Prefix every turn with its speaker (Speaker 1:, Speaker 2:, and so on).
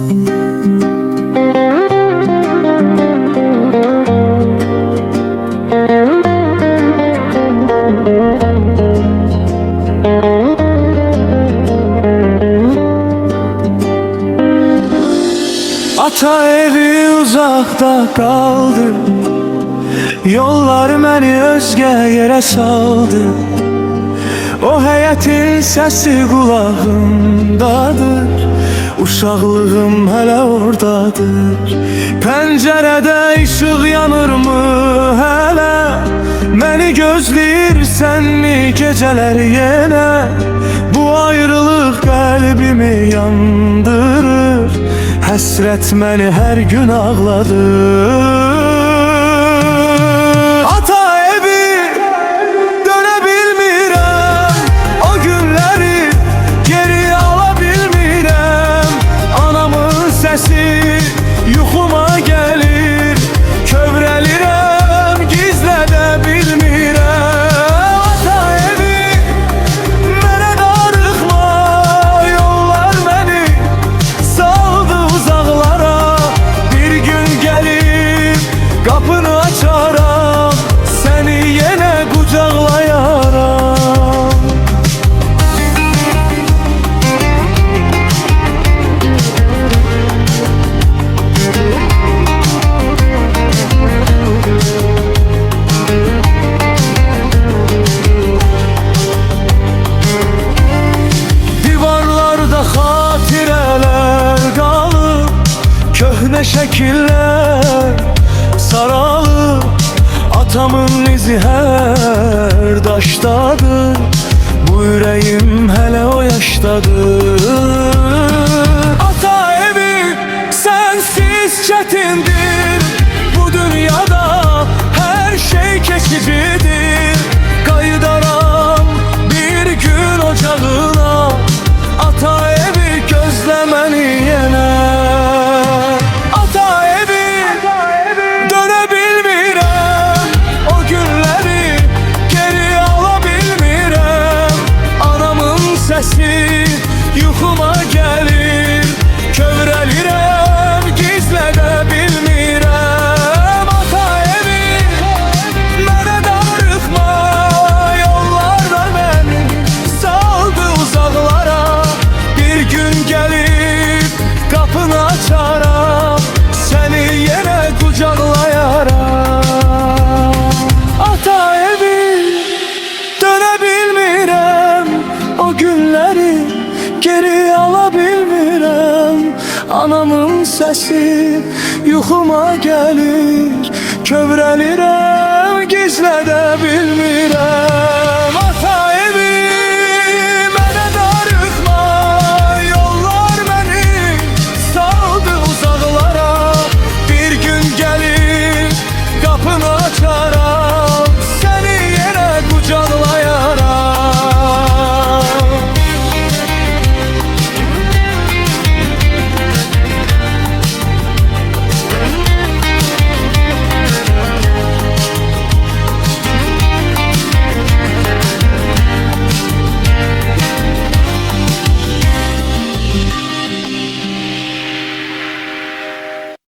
Speaker 1: Ata evi uzakta kaldı, yollar beni özge yere saldı. O həyətin səsi qulağımdadır, uşaqlığım hələ oradadır. Pəncərədə işıq yanırmı hələ, məni gözləyirsənmi gecələr yenə? Bu ayrılıq qəlbimi yandırır, həsrət məni hər gün ağladır. Ata evi dönə bilmirəm, o günləri geri ala bilmirəm. Anamın səsi yuxuma gəlir, kövrəlirəm, gizlədə bilmirəm. Ata evi mənə darıxma, yollar məni saldı uzaqlara. Bir gün gəlib qapını açaram, səni yenə qucaqlayaram. Divarlarda xatirələr qalıb, köhnə şəkillər saralıb. Atamın izi hər daşdadır, bu ürəyim hələ o yaşdadır. Ata evi sənsiz çətindir, bu dünyada hər şey keçicidir. Qayıdaram bir gün ocağına, ata evi gözlə məni yenə. Ata evi dönə bilmirəm, o günləri geri ala bilmirəm. Anamın səsi yuxuma gəlir, kövrəlirəm, gizlədə bilmirəm. Ata evi mənə darıxma, yollarda məni saldı uzaqlara. Bir gün gəlib qapını açaram, səni yenə qucaqlayaram. Ata evi dönə bilmirəm, o günləri geri ala bilmirəm. Anamın səsi yuxuma gəlir, kövrəlirəm, gizlədə bilmirəm. Ata